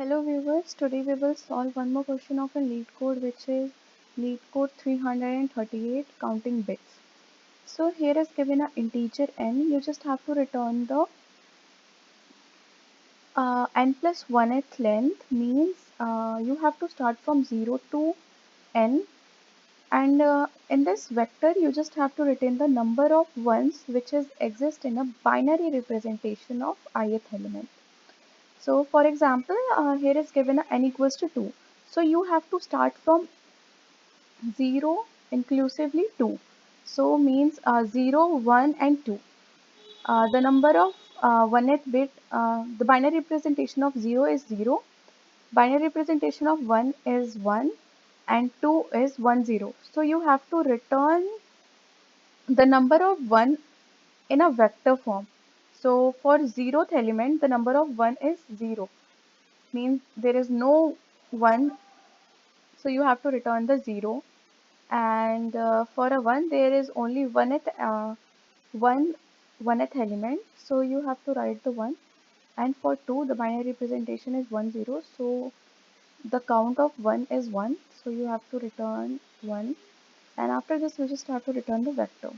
Hello viewers, today we will solve one more question of a LeetCode, which is LeetCode-338 counting bits. So here is given an integer n. You just have to return the n plus 1th length, means you have to start from 0 to n, and in this vector you just have to retain the number of ones which is exist in a binary representation of ith element. So for example, here is given a n equals to 2. So you have to start from 0 inclusively 2. So means 0, 1 and 2. The number of 1th bit, the binary representation of 0 is 0, binary representation of 1 is 1 and 2 is 1, 0. So you have to return the number of 1 in a vector form. So for 0th element, the number of 1 is 0, means there is no 1, so you have to return the 0. And for a 1 there is only one 1th element, so you have to write the 1. And for 2 the binary representation is 1, 0, so the count of 1 is 1, so you have to return 1. And after this you just have to return the vector.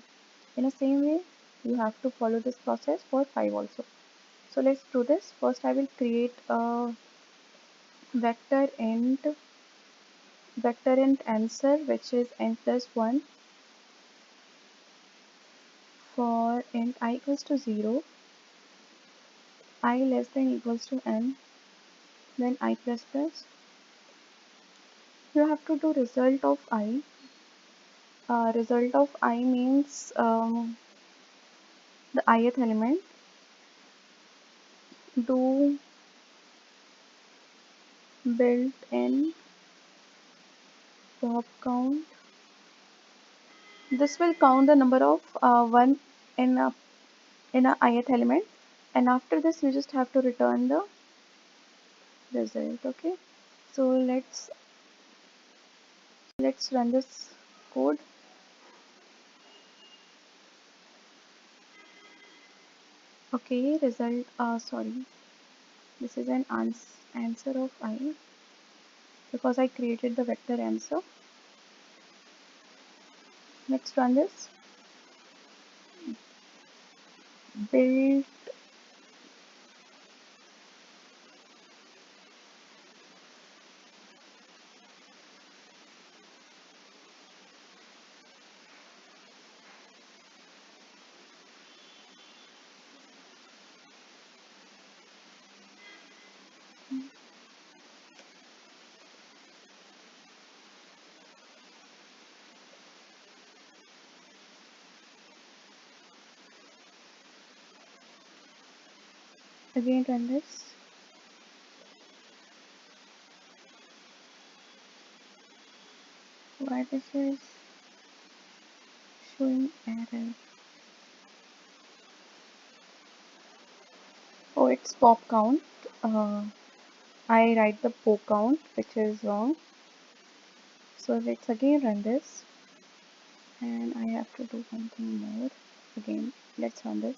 In the same way you have to follow this process for 5 also. So let's do this. First I will create a vector int answer, which is n plus 1. For int I equals to 0, I less than equals to n, then I plus plus. You have to do result of I. Result of I means the ith element. Do built in pop count. This will count the number of 1 in a ith element, and after this you just have to return the result. Okay, so let's run this code. Okay, result, sorry, this is an answer of I, because I created the vector answer. Let's run this. Build again, run this. Why this is showing error? Oh, it's pop count. I write the pop count, which is wrong. So let's again run this, and I have to do one thing more. Again, let's run this.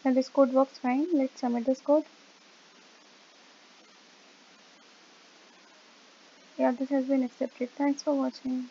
And this code works fine. Let's submit this code. Yeah, this has been accepted. Thanks for watching.